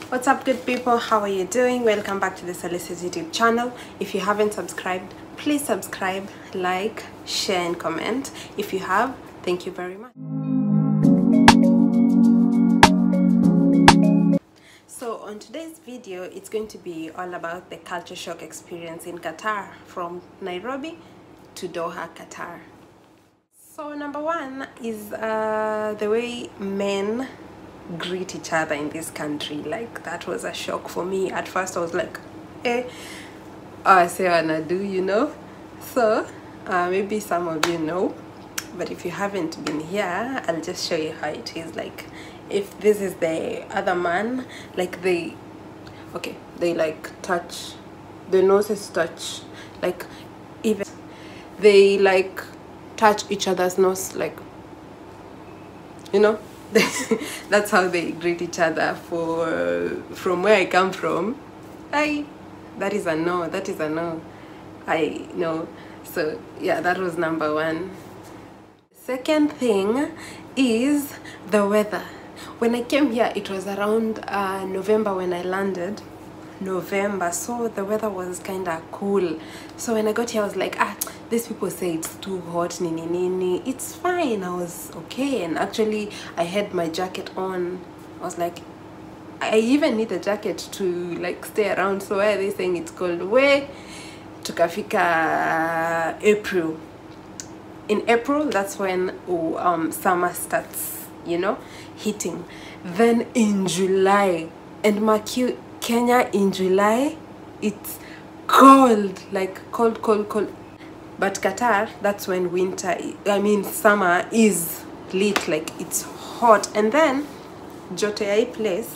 What's up, good people? How are you doing? Welcome back to the Solicit YouTube channel. If you haven't subscribed, please subscribe, like, share and comment. If you have, thank you very much. So on today's video, it's going to be all about the culture shock experience in Qatar, from Nairobi to Doha, Qatar. So number one is the way men greet each other in this country. Like, that was a shock for me. At first I was like, I say wanna do, you know. So maybe some of you know, but if you haven't been here, I'll just show you how it is. Like, if this is the other man, like they like touch, the noses touch, like even they like touch each other's nose, like, you know. That's how they greet each other. From where I come from, that is a no, that is a no. I know. So yeah, that was number one. Second thing is the weather. When I came here, it was around November when I landed. November, so the weather was kind of cool. So when I got here, I was like, these people say it's too hot, nini nini. It's fine. I was okay. And actually I had my jacket on. I was like, I even need a jacket to like stay around. So why are they saying it's cold? Way tukafika April. In April, that's when summer starts, you know, hitting. Then in July, and mark you, Kenya in July, it's cold, like cold. But Qatar, that's when summer is lit, like it's hot. And then joto ya hii place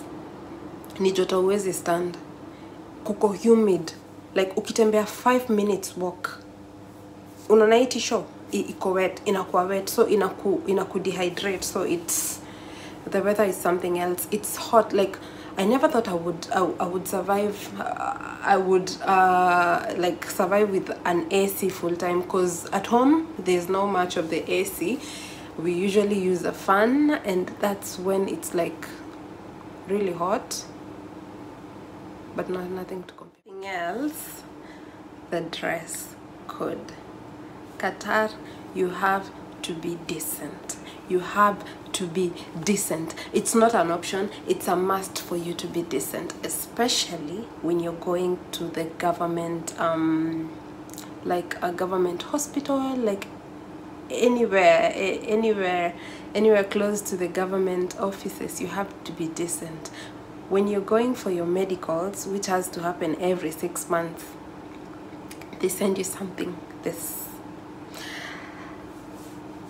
ni joto huwezi stand, kuko humid, like ukitembea 5 minutes walk unaona hii tisho iko wet, inakuwa wet, so inaku dehydrate. So the weather is something else. It's hot. Like, I never thought I would survive. I would like survive with an AC full time, because at home there's no much of the AC. We usually use a fan, and that's when it's like really hot, but nothing to compare. Anything else, the dress code. Qatar, you have to be decent. You have to be decent. It's not an option, it's a must for you to be decent, especially when you're going to the government, like a government hospital, like anywhere close to the government offices. You have to be decent. When you're going for your medicals, which has to happen every 6 months, they send you something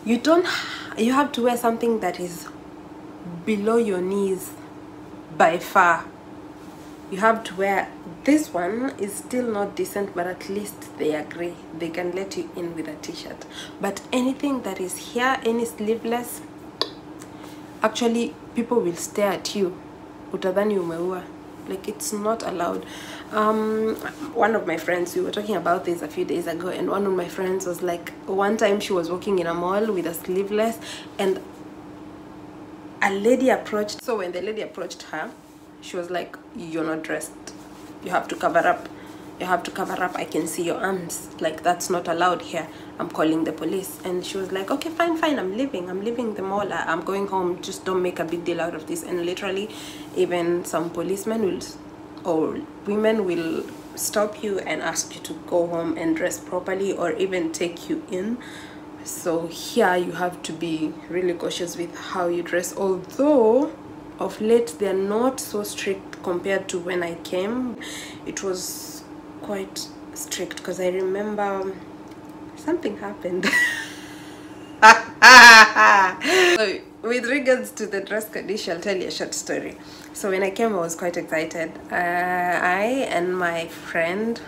you have to wear something that is below your knees by far. You have to wear, this one is still not decent, but at least they agree, they can let you in with a t-shirt. But anything that is here, any sleeveless, actually people will stare at you, utadhani umeua. Like, it's not allowed. One of my friends, we were talking about this a few days ago, and one of my friends was like, one time she was walking in a mall with a sleeveless, and a lady approached. So when the lady approached her, she was like, you're not dressed, you have to cover up, you have to cover up, I can see your arms, like, that's not allowed here, I'm calling the police. And she was like, okay, fine, I'm leaving the mall, I'm going home, just don't make a big deal out of this. And literally, even some policemen or women will stop you and ask you to go home and dress properly, or even take you in. So here you have to be really cautious with how you dress, although of late they're not so strict compared to when I came. It was quite strict, because I remember something happened. So with regards to the dress code issue, I'll tell you a short story. So when I came, I was quite excited. I and my friend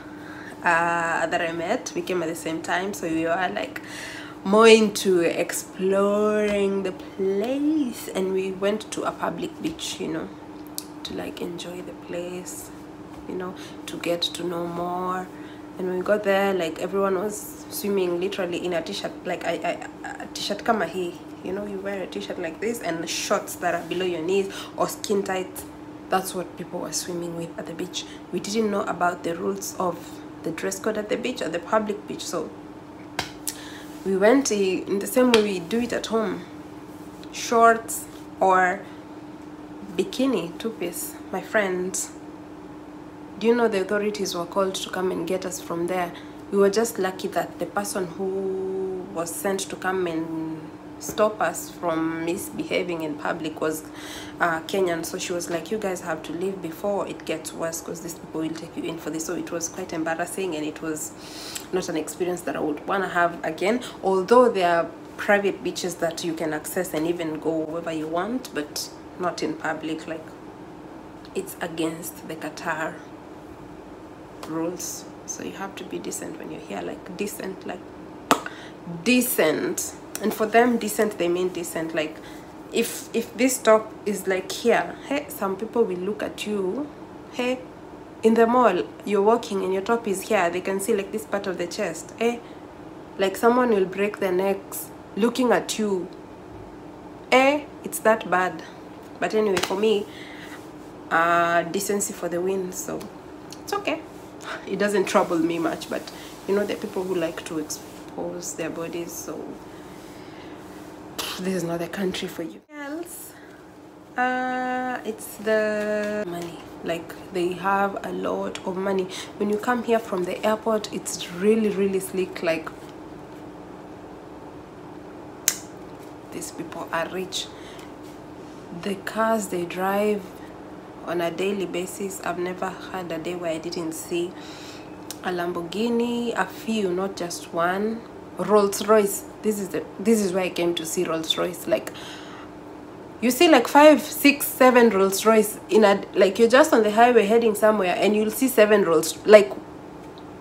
that I met, we came at the same time, so we were like more into exploring the place, and we went to a public beach, you know, to like enjoy the place, you know, to get to know more. And when we got there, like, everyone was swimming literally in a t-shirt, like a t-shirt kama hii, you know, you wear a t-shirt like this and shorts that are below your knees, or skin tight That's what people were swimming with at the beach. We didn't know about the rules of the dress code at the beach, or the public beach, so we went in the same way we do it at home. Shorts or bikini, two-piece. My friends, do you know the authorities were called to come and get us from there? We were just lucky that the person who was sent to come and stop us from misbehaving in public was Kenyan. So she was like, you guys have to leave before it gets worse, because these people will take you in for this. So it was quite embarrassing, and it was not an experience that I would want to have again, although there are private beaches that you can access and even go wherever you want, but not in public. Like, it's against the Qatar rules, so you have to be decent when you're here. Like, decent, like decent. And for them, decent, they mean decent. Like, if this top is like here, hey, some people will look at you. Hey, in the mall, you're walking and your top is here, they can see like this part of the chest. Hey, like someone will break their necks looking at you. Hey, it's that bad. But anyway, for me, decency for the win, so it's okay. It doesn't trouble me much, but you know, there are people who like to expose their bodies, so this is not the country for you. Else, it's the money. Like, they have a lot of money. When you come here from the airport, it's really, really slick. Like, these people are rich. The cars they drive on a daily basis, I've never had a day where I didn't see a Lamborghini, a few, not just one. Rolls Royce. This is where I came to see Rolls Royce. Like, you see like 5, 6, 7 Rolls Royce in a, like, you're just on the highway heading somewhere and you'll see 7 Rolls. Like,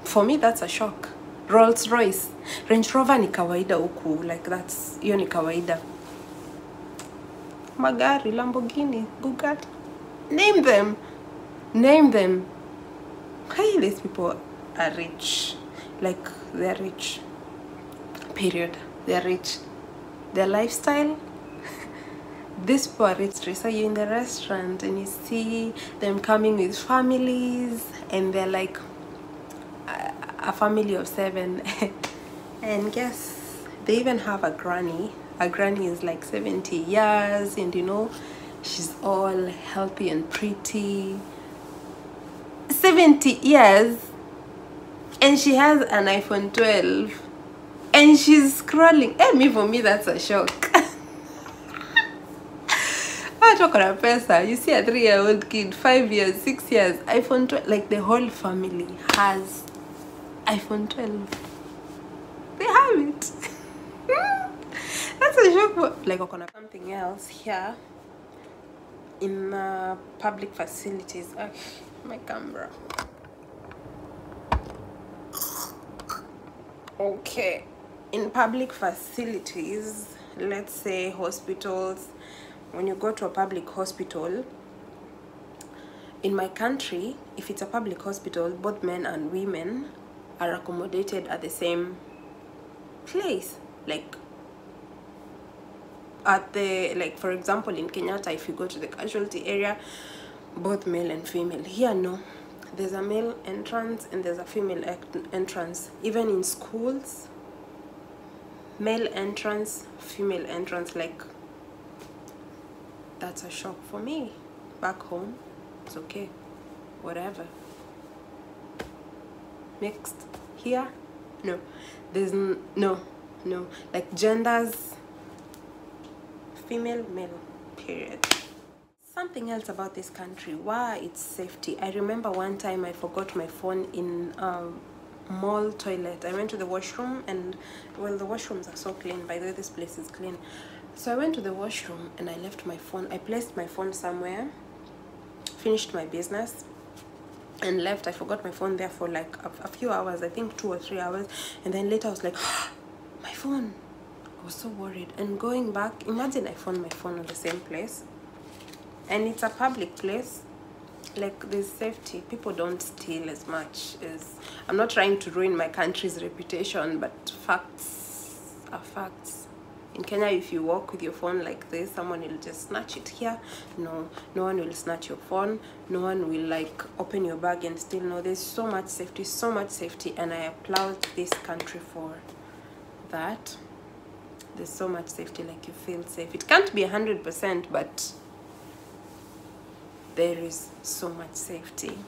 for me, that's a shock. Rolls Royce. Range Rover ni kawaida huku. Like, that's, hiyo ni kawaida. Magari, Lamborghini, Bugatti, name them. Hey, these people are rich. Like, they're rich, period. They're rich. Their lifestyle, these people are rich. So you're in the restaurant and you see them coming with families, and they're like a family of 7. And guess they even have a granny. A granny is like 70 years, and you know, she's all healthy and pretty. 70 years, and she has an iPhone 12, and she's scrolling. For me, that's a shock. I talk about pesa. You see a 3-year-old kid, 5 years, 6 years, iPhone 12. Like, the whole family has iPhone 12. They have it. That's a shock. Like, something else here in public facilities. My camera. Okay, in public facilities, let's say hospitals. When you go to a public hospital, in my country, if it's a public hospital, both men and women are accommodated at the same place. Like, at the, like, for example, in Kenyatta, if you go to the casualty area, both male and female. Here, no. There's a male entrance and there's a female entrance. Even in schools, male entrance, female entrance. Like, that's a shock for me. Back home, it's okay, whatever. Mixed. Here, no. There's no. Like, genders, female, male, period. Something else about this country, why it's safety. I remember one time I forgot my phone in mall toilet. I went to the washroom, and well, the washrooms are so clean. By the way, this place is clean. So I went to the washroom and I left my phone. I placed my phone somewhere, finished my business, and left. I forgot my phone there for like a few hours, I think 2 or 3 hours, and then later I was like, my phone. I was so worried. And going back, imagine I found my phone on the same place, and it's a public place. Like, there's safety. People don't steal as much as, I'm not trying to ruin my country's reputation, but facts are facts. In Kenya, if you walk with your phone like this, someone will just snatch it here. No, no one will snatch your phone. No one will like open your bag and steal. No, there's so much safety, and I applaud this country for that. There's so much safety, like you feel safe. It can't be 100%, but there is so much safety.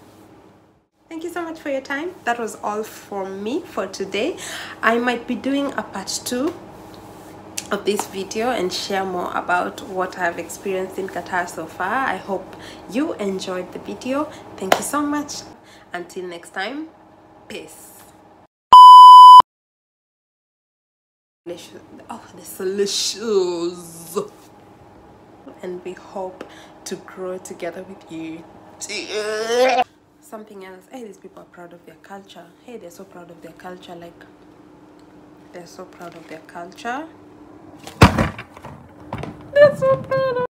Thank you so much for your time. That was all from me for today. I might be doing a part 2 of this video and share more about what I've experienced in Qatar so far. I hope you enjoyed the video. Thank you so much. Until next time, peace. Oh, the delicious. And we hope to grow together with you. Something else. Hey, these people are proud of their culture. Hey, they're so proud of their culture. Like, they're so proud of their culture. They're so proud of